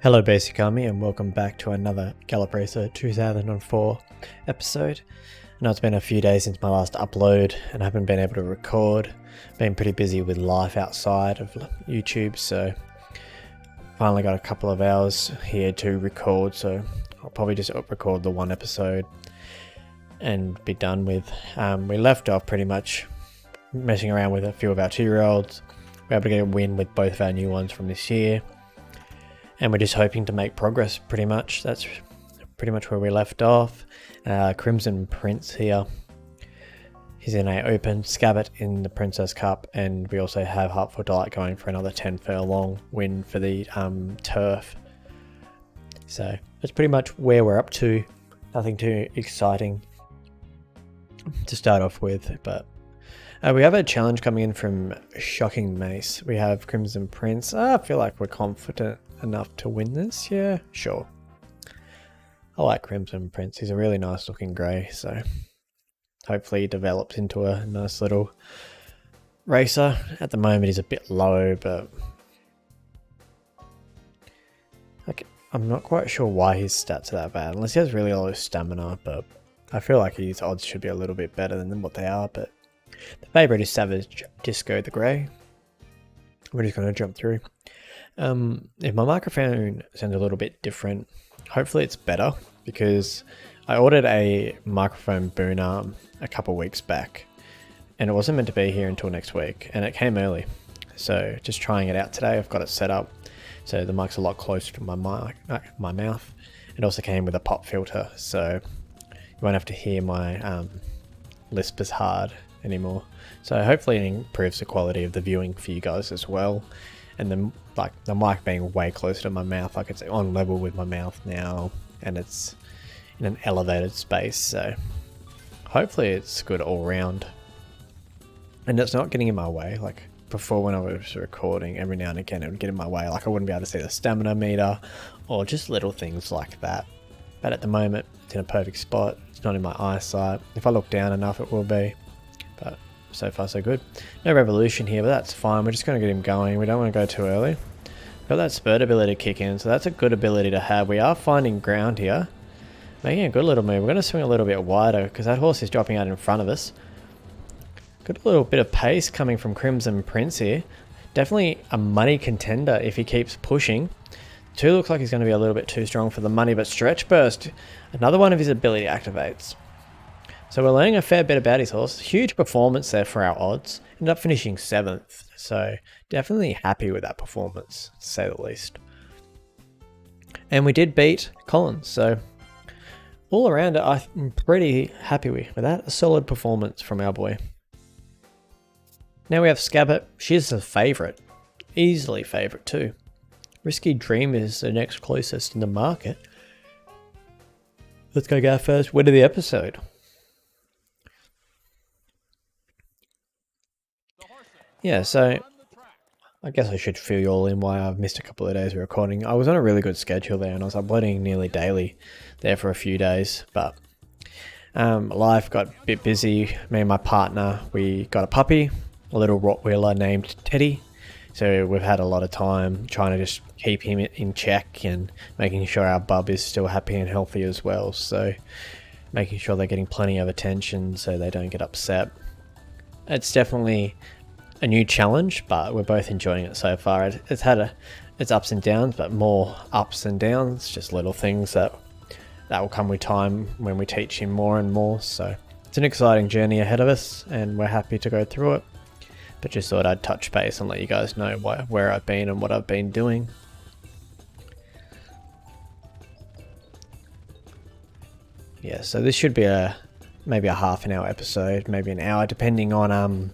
Hello Basic Army and welcome back to another Gallop Racer 2004 episode. I know it's been a few days since my last upload and I haven't been able to record. Been pretty busy with life outside of YouTube, so finally got a couple of hours here to record, so I'll probably just record the one episode and be done with. We left off pretty much messing around with a few of our 2-year-olds. We were able to get a win with both of our new ones from this year. And we're just hoping to make progress, pretty much. That's pretty much where we left off. Crimson Prince here. He's in a open Scabbit in the Princess Cup, and we also have Heartful Delight going for another 10 furlong win for the turf. So that's pretty much where we're up to. Nothing too exciting to start off with, but we have a challenge coming in from Shocking Mace. We have Crimson Prince. I feel like we're confident enough to win this. Yeah, sure. I like Crimson Prince. He's a really nice looking grey, so hopefully he develops into a nice little racer. At the moment he's a bit low, but I'm not quite sure why his stats are that bad, unless he has really low stamina, but I feel like his odds should be a little bit better than what they are. But the favourite is Savage Disco the Grey. We're just going to jump through. If my microphone sounds a little bit different, hopefully it's better, because I ordered a microphone boom arm a couple weeks back and it wasn't meant to be here until next week, and it came early, so just trying it out today. I've got it set up so the mic's a lot closer to my mouth. It also came with a pop filter, so you won't have to hear my lisp as hard anymore. So hopefully it improves the quality of the viewing for you guys as well. And then the mic being way closer to my mouth, like it's on level with my mouth now, and it's in an elevated space, so hopefully it's good all round. And it's not getting in my way. Like before, when I was recording, every now and again it would get in my way, like I wouldn't be able to see the stamina meter or just little things like that. But at the moment it's in a perfect spot. It's not in my eyesight. If I look down enough it will be, but so far so good. No revolution here, but that's fine. We're just going to get him going. We don't want to go too early. Got that spurt ability to kick in, so that's a good ability to have. We are finding ground here, making a good little move. We're going to swing a little bit wider because that horse is dropping out in front of us. Got a little bit of pace coming from Crimson Prince here. Definitely a money contender if he keeps pushing. 2 looks like he's going to be a little bit too strong for the money, but Stretch Burst, another one of his ability activates. So we're learning a fair bit about his horse. Huge performance there for our odds. Ended up finishing 7th. So definitely happy with that performance, to say the least. And we did beat Collins. So all around it, I'm pretty happy with that. A solid performance from our boy. Now we have Scabbit. She's the favourite. Easily favourite too. Risky Dream is the next closest in the market. Let's go get our first win of the episode. Yeah, so I guess I should fill you all in why I've missed a couple of days of recording. I was on a really good schedule there and I was uploading nearly daily there for a few days, but life got a bit busy. Me and my partner, we got a puppy, a little Rottweiler named Teddy. So we've had a lot of time trying to just keep him in check and making sure our bub is still happy and healthy as well. So making sure they're getting plenty of attention so they don't get upset. It's definitely a new challenge, but we're both enjoying it so far. It's had its ups and downs, but more ups and downs, just little things that will come with time when we teach him more and more. So it's an exciting journey ahead of us and we're happy to go through it. But just thought I'd touch base and let you guys know where I've been and what I've been doing. Yeah, so this should be maybe a half an hour episode, maybe an hour, depending on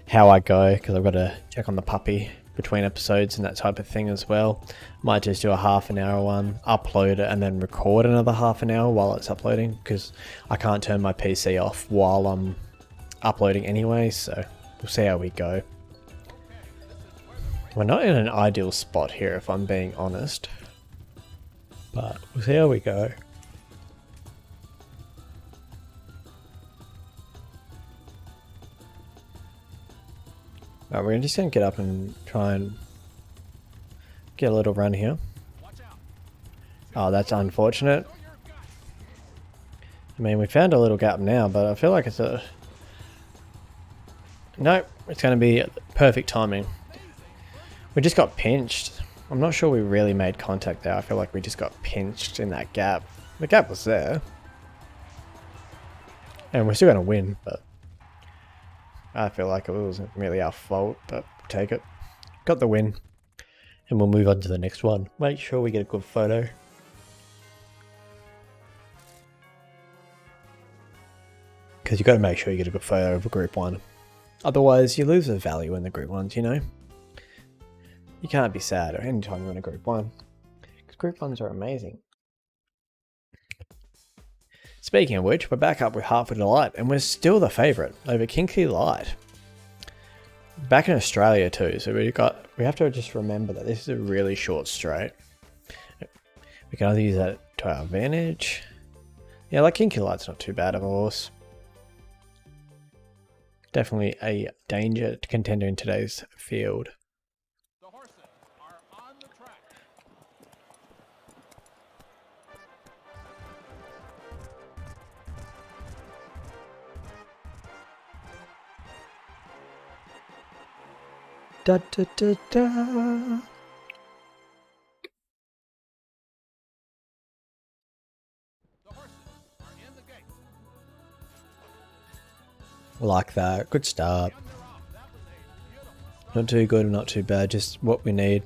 how I go, because I've got to check on the puppy between episodes and that type of thing as well. Might just do a half an hour one, upload it, and then record another half an hour while it's uploading, because I can't turn my PC off while I'm uploading anyway, so we'll see how we go. We're not in an ideal spot here if I'm being honest, but we'll see how we go. Right, we're just going to get up and try and get a little run here. Oh, that's unfortunate. I mean, we found a little gap now, but I feel like it's a... Nope, it's going to be perfect timing. We just got pinched. I'm not sure we really made contact there. I feel like we just got pinched in that gap. The gap was there. And we're still going to win, but... I feel like it wasn't really our fault, but we'll take it. Got the win. And we'll move on to the next one. Make sure we get a good photo. Because you've got to make sure you get a good photo of a group 1. Otherwise, you lose the value in the group 1s, you know? You can't be sad anytime you win a group 1. Because group 1s are amazing. Speaking of which, we're back up with Heartful Delight, and we're still the favourite over Kinky Light. Back in Australia too, so we have to just remember that this is a really short straight. We can either use that to our advantage. Yeah, like Kinky Light's not too bad of a horse. Definitely a danger contender in today's field. The horses are on the track. Da da da da. The horses are in the gate. Like that. Good start. And they're off. That was a beautiful. Not too good and not too bad, just what we need.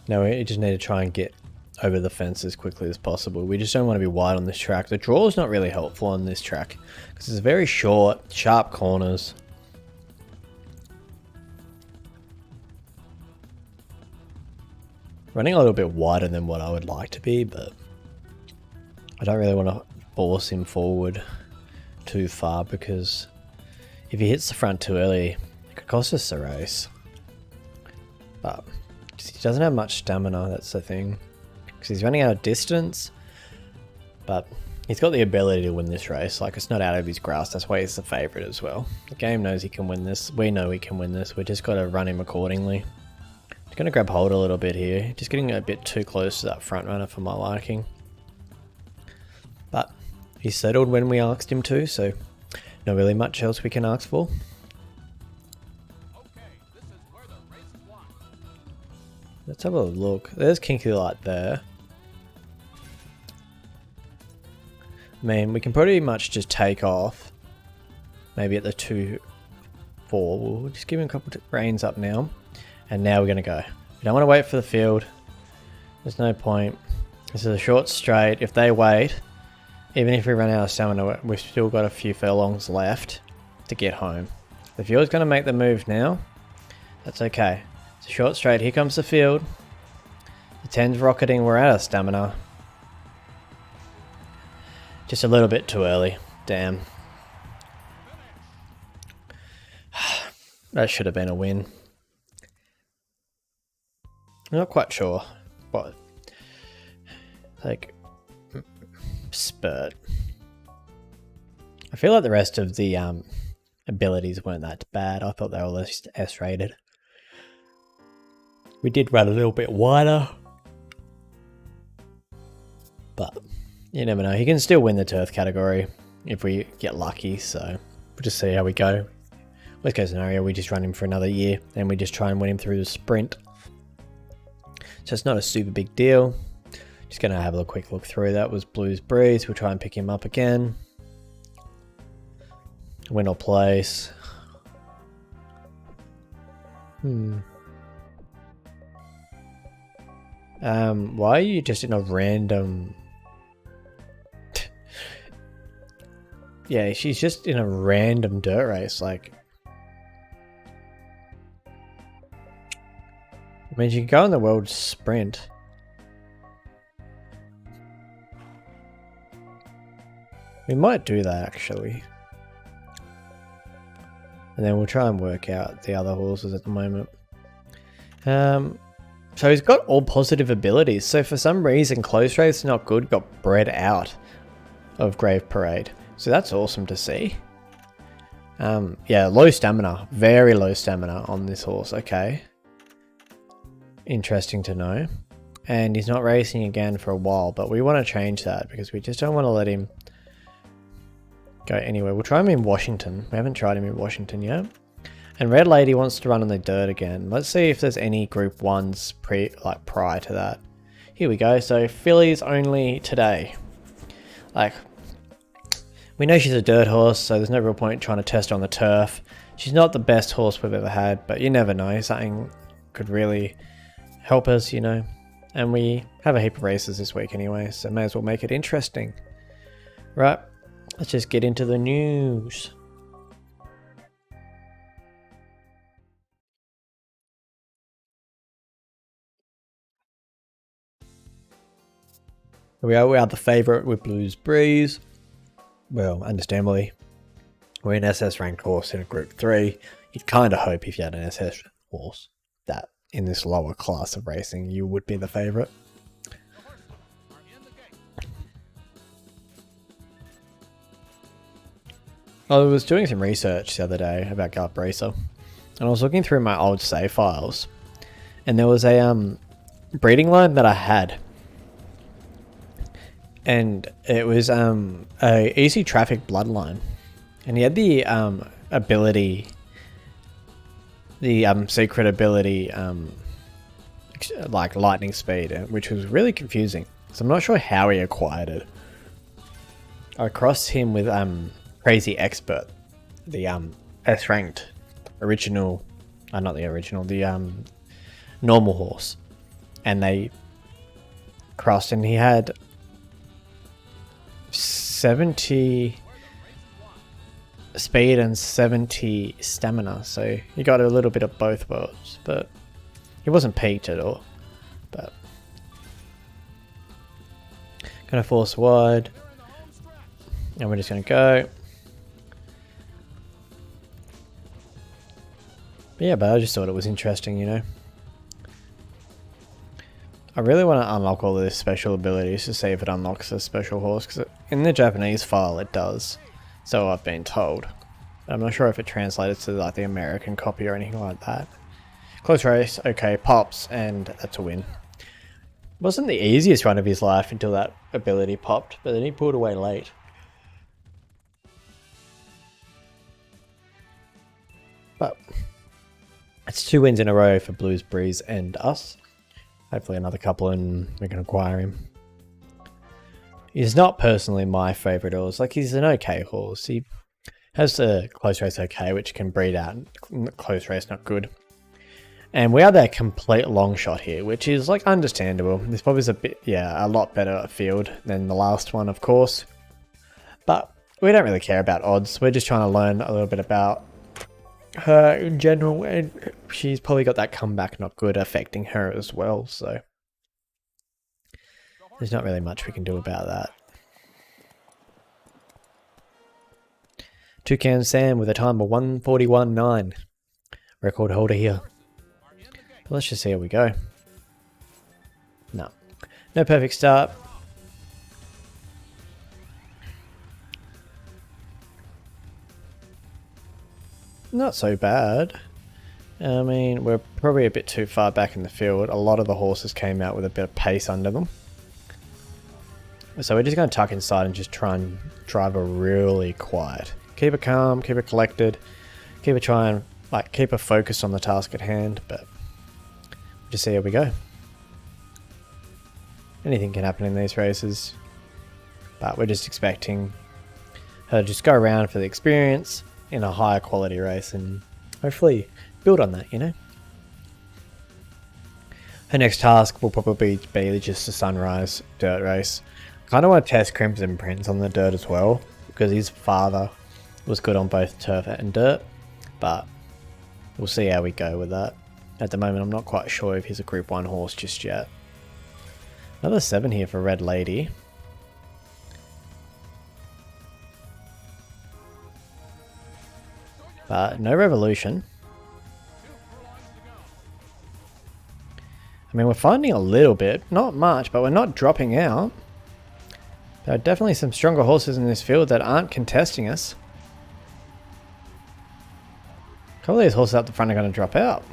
Now we just need to try and get over the fence as quickly as possible. We just don't want to be wide on this track. The draw is not really helpful on this track because it's very short, sharp corners. Running a little bit wider than what I would like to be, but I don't really want to force him forward too far because if he hits the front too early, it could cost us the race. But he doesn't have much stamina, that's the thing. Because he's running out of distance, but he's got the ability to win this race. Like, it's not out of his grasp, that's why he's the favourite as well. The game knows he can win this, we know he can win this, we just got to run him accordingly. Just going to grab hold a little bit here, just getting a bit too close to that front runner for my liking. But he settled when we asked him to, so not really much else we can ask for. Okay, this is where the race is won. Let's have a look. There's Kinky Light there. Man, we can pretty much just take off. Maybe at the 2-4. We'll just give him a couple of reins up now. And now we're going to go. We don't want to wait for the field. There's no point. This is a short straight. If they wait, even if we run out of stamina, we've still got a few furlongs left to get home. The field's going to make the move now. That's okay. It's a short straight. Here comes the field. The 10's rocketing. We're out of stamina. Just a little bit too early. Damn. That should have been a win. I'm not quite sure, but like spurt. I feel like the rest of the abilities weren't that bad. I thought they were just S-rated. We did run a little bit wider, but you never know. He can still win the turf category if we get lucky. So we'll just see how we go. Worst case scenario, we just run him for another year and we just try and win him through the sprint. So it's not a super big deal. Just going to have a quick look through. That was Blues Breeze. We'll try and pick him up again. Win or place. Why are you just in a random... Yeah, she's just in a random dirt race, like... I mean, you can go in the world sprint. We might do that, actually. And then we'll try and work out the other horses at the moment. So he's got all positive abilities. So for some reason, Close Race Not Good got bred out of Grave Parade. So that's awesome to see. Yeah, low stamina. Very low stamina on this horse. Okay. Interesting to know. And he's not racing again for a while, but we want to change that because we just don't want to let him go anywhere. We'll try him in Washington. We haven't tried him in Washington yet. And Red Lady wants to run on the dirt again. Let's see if there's any Group 1s prior to that. Here we go. So fillies only today. Like, we know she's a dirt horse, so there's no real point trying to test her on the turf. She's not the best horse we've ever had, but you never know. Something could really help us, you know. And we have a heap of races this week anyway, so may as well make it interesting. Right, let's just get into the news. We are the favourite with Blues Breeze. Well, understandably. We're an SS ranked horse in a Group 3. You'd kind of hope if you had an SS horse that in this lower class of racing you would be the favourite. I was doing some research the other day about Gallop Racer, and I was looking through my old save files, and there was a breeding line that I had, and it was a easy traffic bloodline, and he had the ability, the secret ability, like lightning speed, which was really confusing. So I'm not sure how he acquired it. I crossed him with Crazy Expert, the S ranked original, not the original, the normal horse, and they crossed, and he had 70 speed and 70 stamina, so he got a little bit of both worlds, but he wasn't peaked at all. But gonna force wide, and we're just gonna go. But yeah, but I just thought it was interesting, you know. I really want to unlock all of these special abilities to see if it unlocks a special horse, because in the Japanese file it does, so I've been told. But I'm not sure if it translates to like the American copy or anything like that. Close race, okay, pops, and that's a win. Wasn't the easiest run of his life until that ability popped, but then he pulled away late. But it's 2 wins in a row for Blues Breeze and us. Hopefully another couple and we can acquire him. He's not personally my favourite horse. Like, he's an okay horse. He has a close race okay, which can breed out. Close race not good. And we are that complete long shot here, which is like understandable. This probably is a lot better field than the last one, of course. But we don't really care about odds. We're just trying to learn a little bit about her in general, and she's probably got that comeback not good affecting her as well, so there's not really much we can do about that. Toucan Sam with a time of 1:41.9, record holder here. But let's just see how we go. No perfect start. Not so bad. I mean, we're probably a bit too far back in the field. A lot of the horses came out with a bit of pace under them. So we're just going to tuck inside and just try and drive her really quiet. Keep her calm, keep her collected, keep her focused on the task at hand, but just see how we go. Anything can happen in these races, but we're just expecting her to just go around for the experience in a higher quality race and hopefully build on that, you know. Her next task will probably be just a sunrise dirt race. Kind of want to test Crimson Prince on the dirt as well, because his father was good on both turf and dirt, but we'll see how we go with that. At the moment I'm not quite sure if he's a Group 1 horse just yet. Another 7 here for Red Lady. But no revolution. I mean, we're finding a little bit, not much, but we're not dropping out. There are definitely some stronger horses in this field that aren't contesting us. All these horses up the front are going to drop out.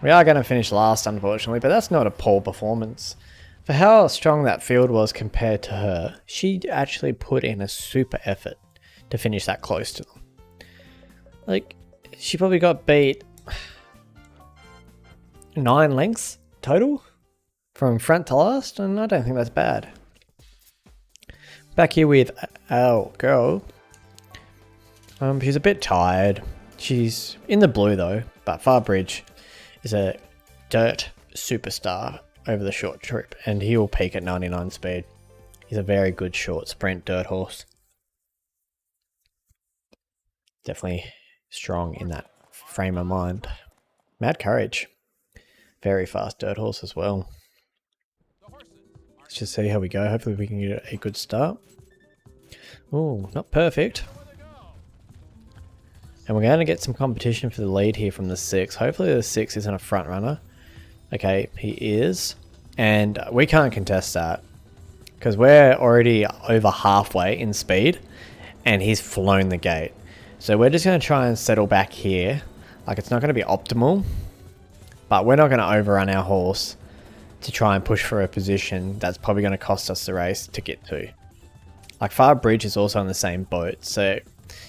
We are going to finish last, unfortunately, but that's not a poor performance. For how strong that field was compared to her, she actually put in a super effort to finish that close to them. Like, she probably got beat 9 lengths total from front to last, and I don't think that's bad. Back here with our girl. She's a bit tired. She's in the blue though, but Farbridge is a dirt superstar over the short trip, and he will peak at 99 speed. He's a very good short sprint dirt horse. Definitely strong in that frame of mind. Mad Courage. Very fast dirt horse as well. Let's just see how we go. Hopefully we can get a good start. Oh, not perfect. And we're going to get some competition for the lead here from the 6. Hopefully the 6 isn't a front runner. Okay, he is. And we can't contest that, because we're already over halfway in speed and he's flown the gate. So we're just going to try and settle back here. Like, it's not going to be optimal, but we're not going to overrun our horse to try and push for a position that's probably going to cost us the race to get to. Like, Farbridge is also in the same boat, so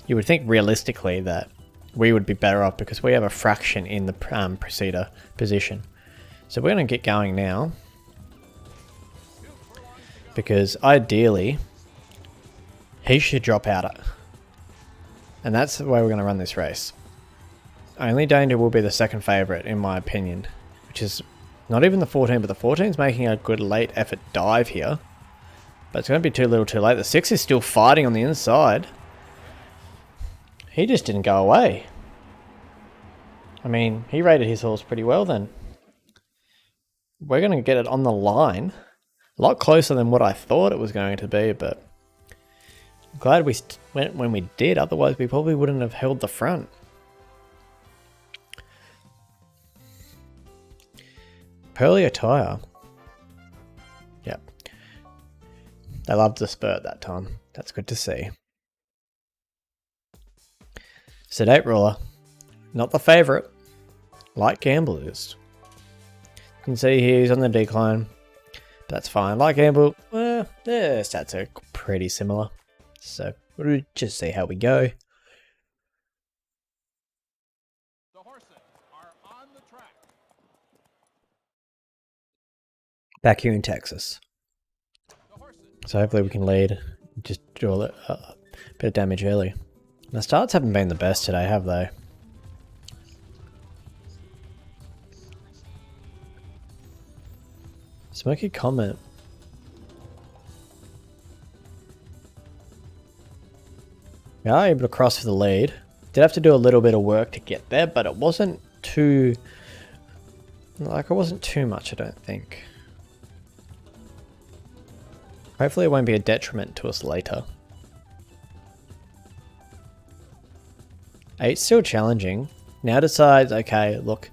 you would think realistically that we would be better off because we have a fraction in the preceder position. So we're going to get going now, because ideally he should drop out it. And that's the way we're going to run this race. Only danger will be the second favourite in my opinion, which is not even the 14, but the 14 is making a good late effort dive here. But it's going to be too little too late. The 6 is still fighting on the inside. He just didn't go away. I mean, he rated his horse pretty well then. We're going to get it on the line. A lot closer than what I thought it was going to be, but I'm glad we went when we did. Otherwise, we probably wouldn't have held the front. Pearly attire. Yep. They loved the spurt that time. That's good to see. Sedate Ruler. Not the favourite. Light Gamble is. You can see here he's on the decline. That's fine. Light Gamble, their stats are pretty similar. So we'll just see how we go. The horses are on the track. Back here in Texas. So hopefully we can lead. Just do a bit of damage early. The starts haven't been the best today, have they? Smoky Comet. We are able to cross for the lead. Did have to do a little bit of work to get there, but it wasn't too... Like, it wasn't too much, I don't think. Hopefully it won't be a detriment to us later. 8's still challenging. Now decides, okay, look,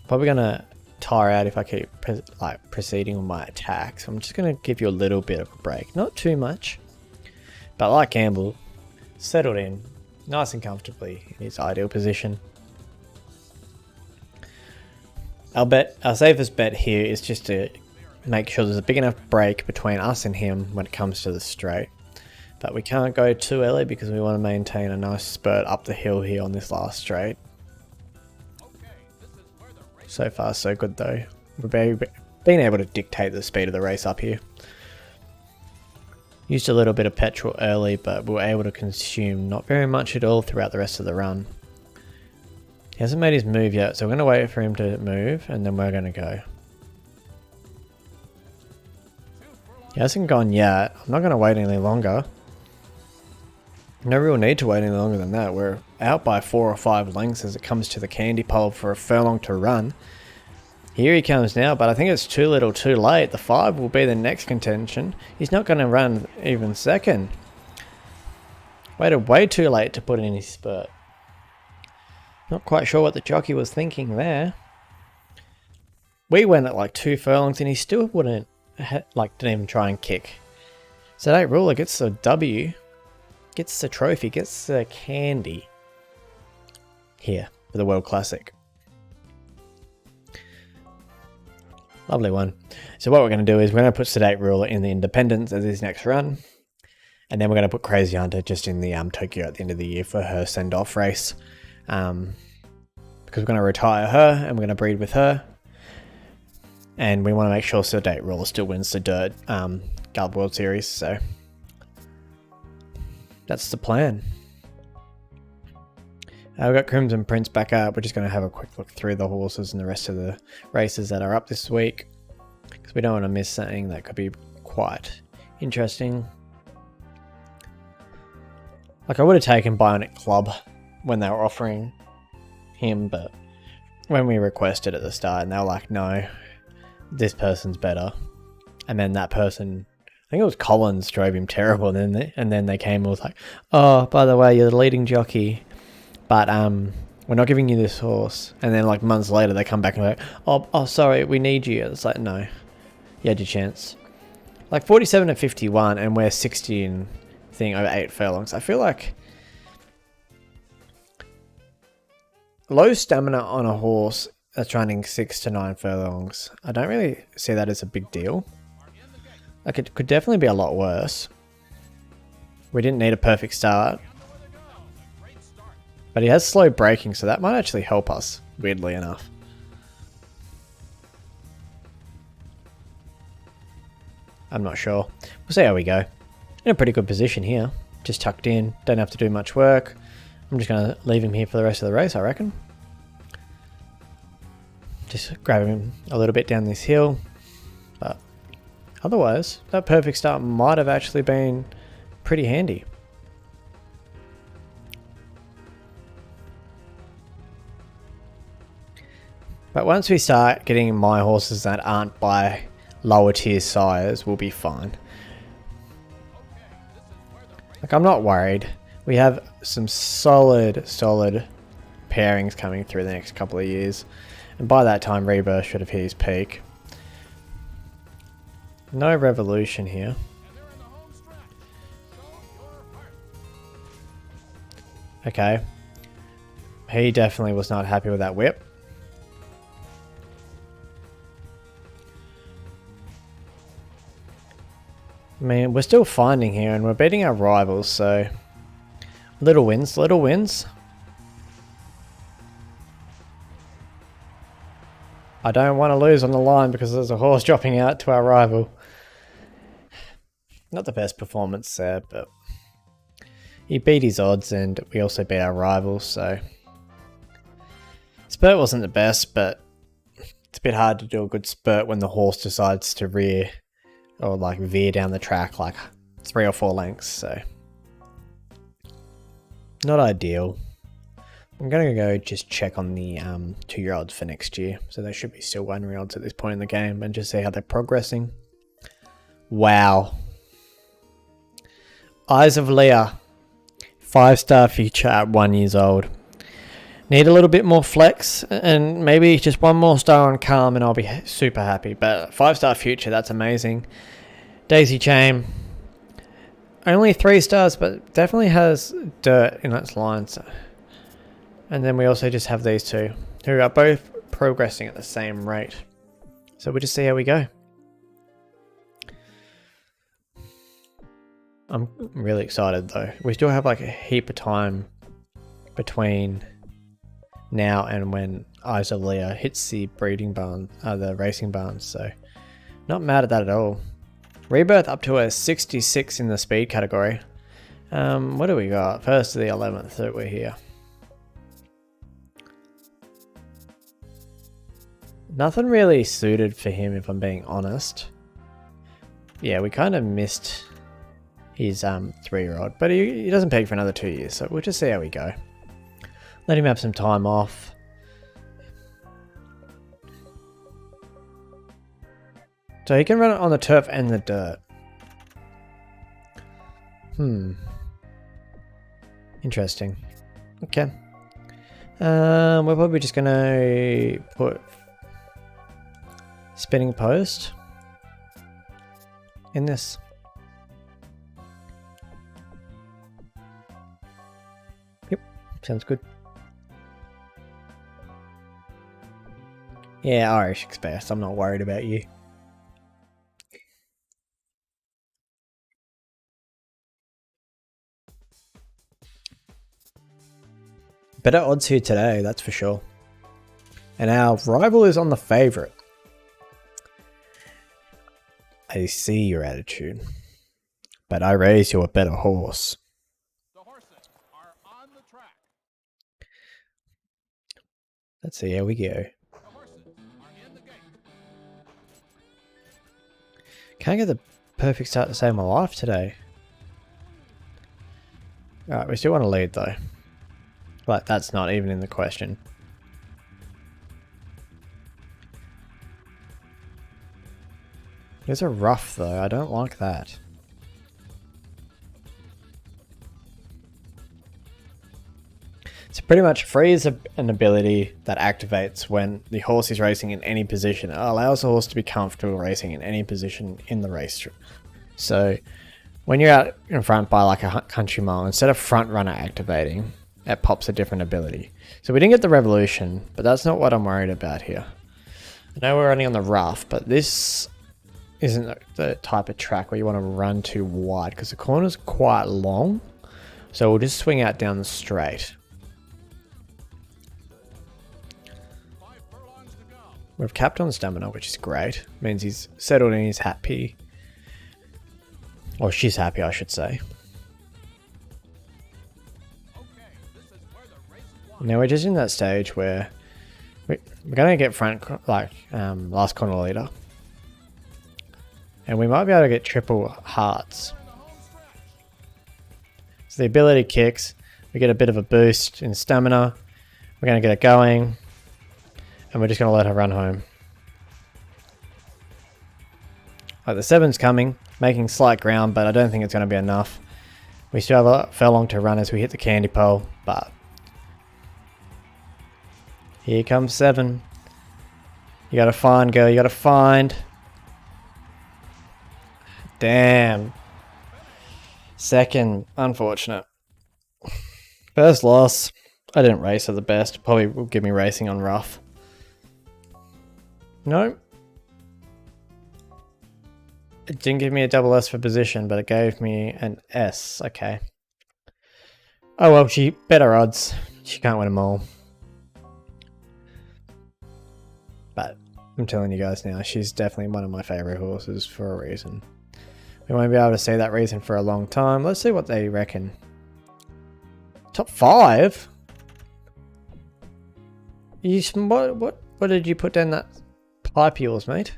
probably gonna tire out if I keep proceeding with my attack. So I'm just gonna give you a little bit of a break, not too much, but like Gamble, settled in nice and comfortably in his ideal position. Our safest bet here is just to make sure there's a big enough break between us and him when it comes to the straight. But we can't go too early because we want to maintain a nice spurt up the hill here on this last straight. So far so good though. We've been able to dictate the speed of the race up here. Used a little bit of petrol early, but we were able to consume not very much at all throughout the rest of the run. He hasn't made his move yet, so we're going to wait for him to move and then we're going to go. He hasn't gone yet. I'm not going to wait any longer. No real need to wait any longer than that. We're out by 4 or 5 lengths as it comes to the candy pole for a furlong to run. Here he comes now, but I think it's too little too late. The 5 will be the next contention. He's not going to run even second. Waited way too late to put in his spurt. Not quite sure what the jockey was thinking there. We went at like 2 furlongs and he still wouldn't, didn't even try and kick. So that ruler gets the W. Gets the trophy, gets the candy. here for the World Classic. Lovely one. So what we're going to do is we're going to put Sedate Ruler in the Independence as his next run. And then we're going to put Crazy Hunter just in the Tokyo at the end of the year for her send-off race. Because we're going to retire her and we're going to breed with her. And we want to make sure Sedate Ruler still wins the Dirt Gallop World Series. So that's the plan. We've got Crimson Prince back up. We're just going to have a quick look through the horses and the rest of the races that are up this week, because we don't want to miss something that could be quite interesting. Like, I would have taken Bionic Club when they were offering him, but when we requested at the start and they were like, no, this person's better. And then that person, I think it was Collins, drove him terrible, and then they came and was like, oh, by the way, you're the leading jockey, but we're not giving you this horse. And then like months later they come back and like, oh sorry, we need you. It's like, no, you had your chance. Like 47 to 51 and we're 60 in thing over 8 furlongs. I feel like low stamina on a horse that's running 6 to 9 furlongs, I don't really see that as a big deal. Like, it could definitely be a lot worse. We didn't need a perfect start. But he has slow braking, so that might actually help us, weirdly enough. I'm not sure. We'll see how we go. In a pretty good position here. Just tucked in, don't have to do much work. I'm just going to leave him here for the rest of the race, I reckon. Just grab him a little bit down this hill. But otherwise, that perfect start might have actually been pretty handy. But once we start getting my horses that aren't by lower tier sires, we'll be fine. Like, I'm not worried. We have some solid pairings coming through the next couple of years. And by that time, Rebirth should have hit his peak. No revolution here. Okay. He definitely was not happy with that whip. I mean, we're still finding here and we're beating our rivals, so little wins, little wins. I don't want to lose on the line because there's a horse dropping out to our rival. Not the best performance there, but he beat his odds and we also beat our rivals, so spurt wasn't the best, but it's a bit hard to do a good spurt when the horse decides to rear or like veer down the track like 3 or 4 lengths, so not ideal. I'm going to go just check on the 2-year-olds for next year, so they should be still 1-year-olds at this point in the game, and just see how they're progressing. Wow. Eyes of Leah, 5-star future at 1 years old. Need a little bit more flex and maybe just 1 more star on Calm and I'll be super happy. But 5-star future, that's amazing. Daisy Chain, only 3 stars, but definitely has dirt in its lines. And then we also just have these two who are both progressing at the same rate. So we'll just see how we go. I'm really excited though. We still have like a heap of time between now and when Eyes of Leah hits the breeding barn, the racing barns, so not mad at that at all. Rebirth up to a 66 in the speed category. What do we got? First to the 11th that we're here. Nothing really suited for him if I'm being honest. Yeah, we kind of missed his 3-year-old, but he doesn't peak for another 2 years, so we'll just see how we go. Let him have some time off. So he can run it on the turf and the dirt. Interesting. Okay. We're probably just going to put Spinning Post in this. Yep, sounds good. Yeah, Irish Express. I'm not worried about you. Better odds here today, that's for sure. And our rival is on the favourite. I see your attitude. But I raise you a better horse. The horses are on the track. Let's see how we go. The horses are in the gate. Can't get the perfect start to save my life today. Alright, we still want to lead though. Like, that's not even in the question. These are rough though, I don't like that. So pretty much free is an ability that activates when the horse is racing in any position. It allows the horse to be comfortable racing in any position in the race. So when you're out in front by like a country mile, instead of front runner activating, it pops a different ability. So we didn't get the revolution, but that's not what I'm worried about here. I know we're running on the rough, but this isn't the type of track where you want to run too wide because the corner's quite long. So we'll just swing out down the straight. 5 furlongs to go. We've capped on stamina, which is great. Means he's settled in, he's happy. Or she's happy, I should say. Okay, this is where the race is won. Now we're just in that stage where we're going to get front, like last corner leader. And we might be able to get triple hearts. We're in the home stretch. So the ability kicks, we get a bit of a boost in stamina. We're going to get it going. And we're just going to let her run home. Like the 7's coming, making slight ground, but I don't think it's going to be enough. We still have a furlong to run as we hit the candy pole, but here comes 7. You got to find, girl, you got to find. Damn. Second, unfortunate. First loss. I didn't race at the best. Probably will give me racing on rough. No. It didn't give me a double S for position, but it gave me an S. Okay. Oh well, she better odds. She can't win them all. But I'm telling you guys now, she's definitely one of my favourite horses for a reason. We won't be able to see that reason for a long time. Let's see what they reckon. Top 5? You, what did you put down that pipe yours, mate?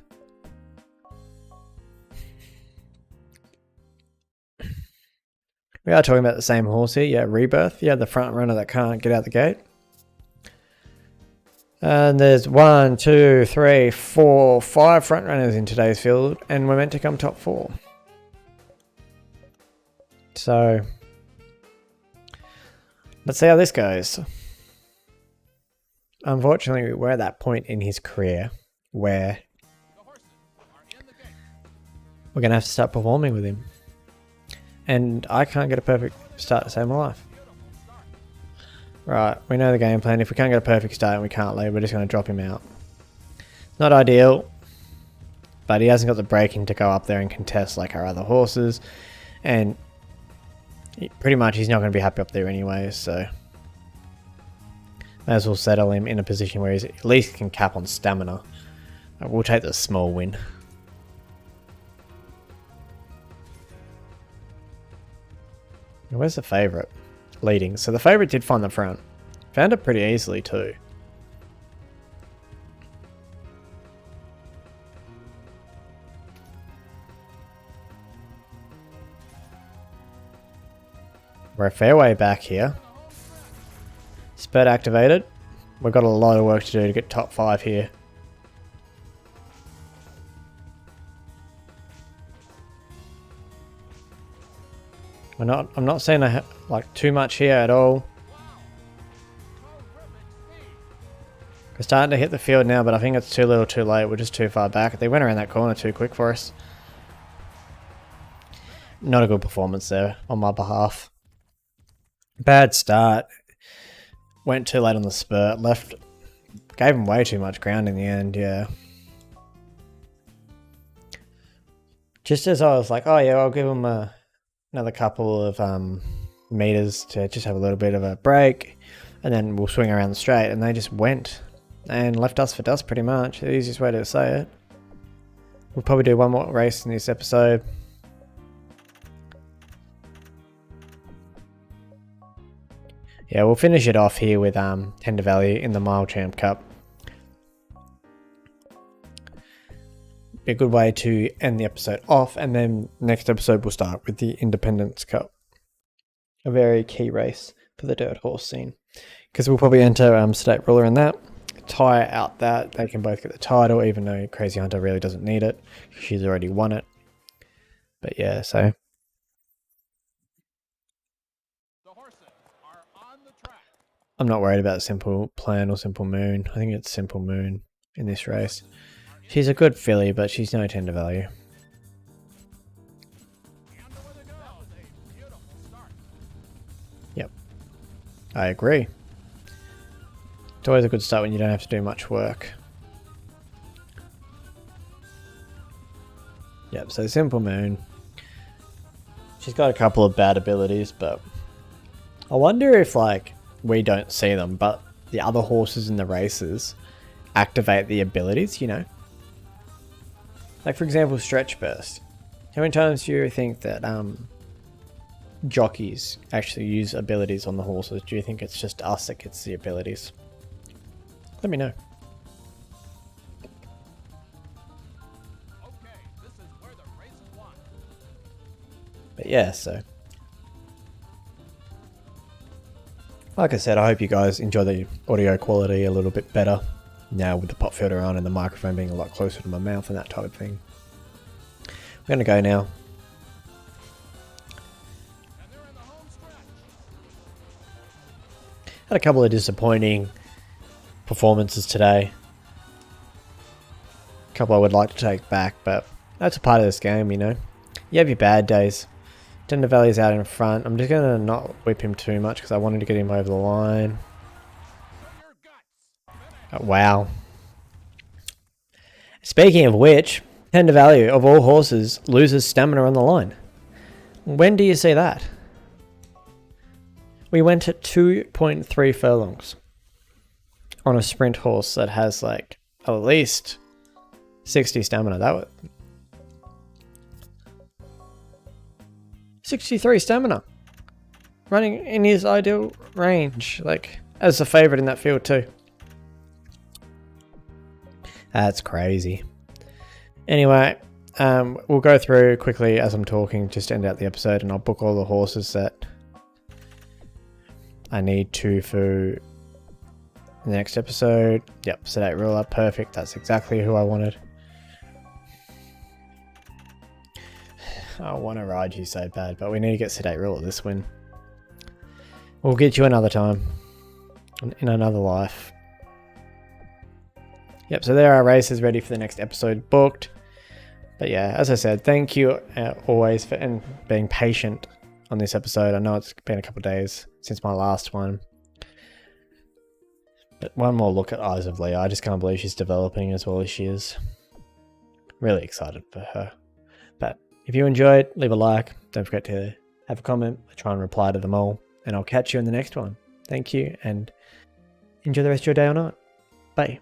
We are talking about the same horse here. Yeah, Rebirth. Yeah, the front runner that can't get out the gate. And there's 1, 2, 3, 4, 5 front runners in today's field, and we're meant to come top 4. So let's see how this goes. Unfortunately, we're at that point in his career where The horses are in the gate. we're going to have to start performing with him. And I can't get a perfect start to save my life. Beautiful start. Right, we know the game plan. If we can't get a perfect start and we can't lead, we're just going to drop him out. Not ideal, but he hasn't got the braking to go up there and contest like our other horses. And pretty much he's not going to be happy up there anyway, so may as well settle him in a position where he at least can cap on stamina. We'll take the small win. Where's the favourite? Leading. So the favourite did find the front. Found it pretty easily too. We're a fair way back here. Spurt activated. We've got a lot of work to do to get top 5 here. I'm not seeing like too much here at all. We're starting to hit the field now, but I think it's too little too late. We're just too far back. They went around that corner too quick for us. Not a good performance there on my behalf. Bad start. Went too late on the spurt. Left Gave him way too much ground in the end, yeah. Just as I was like, oh yeah, I'll give him another couple of meters to just have a little bit of a break, and then we'll swing around the straight, and they just went and left us for dust pretty much. The easiest way to say it. We'll probably do one more race in this episode. Yeah, we'll finish it off here with Tender Valley in the Mile Champ Cup. Be a good way to end the episode off, and then next episode we'll start with the Independence Cup. A very key race for the dirt horse scene. Because we'll probably enter State Ruler in that. Tie out that. They can both get the title, even though Crazy Hunter really doesn't need it. She's already won it. But yeah, so... I'm not worried about Simple Plan or Simple Moon. I think it's Simple Moon in this race. She's a good filly, but she's no tender value. Yep. I agree. It's always a good start when you don't have to do much work. Yep, so Simple Moon. She's got a couple of bad abilities, but I wonder if, like, we don't see them, but the other horses in the races activate the abilities, you know? Like, for example, Stretch Burst. How many times do you think that jockeys actually use abilities on the horses? Do you think it's just us that gets the abilities? Let me know. Okay, this is where the race is won. But yeah, so... like I said, I hope you guys enjoy the audio quality a little bit better now with the pop filter on and the microphone being a lot closer to my mouth and that type of thing. We're going to go now. And they're in the home stretch. Had a couple of disappointing performances today. A couple I would like to take back, but that's a part of this game, you know. You have your bad days. Tender Valley's out in front. I'm just going to not whip him too much because I wanted to get him over the line. Oh, wow. Speaking of which, Tender Valley, of all horses, loses stamina on the line. When do you see that? We went at 2.3 furlongs on a sprint horse that has like at least 60 stamina. That was 63 stamina, running in his ideal range, like as a favourite in that field too. That's crazy. Anyway, we'll go through quickly as I'm talking, just to end out the episode, and I'll book all the horses that I need to for the next episode. Yep, Sedate Ruler, perfect. That's exactly who I wanted. I want to ride you so bad, but we need to get Sedate Ruler this win. We'll get you another time, in another life. Yep, so there are races ready for the next episode booked. But yeah, as I said, thank you always for being patient on this episode. I know it's been a couple of days since my last one. But one more look at Eyes of Leah. I just can't believe she's developing as well as she is. Really excited for her. But if you enjoyed, leave a like. Don't forget to have a comment. I try and reply to them all. And I'll catch you in the next one. Thank you, and enjoy the rest of your day or night. Bye.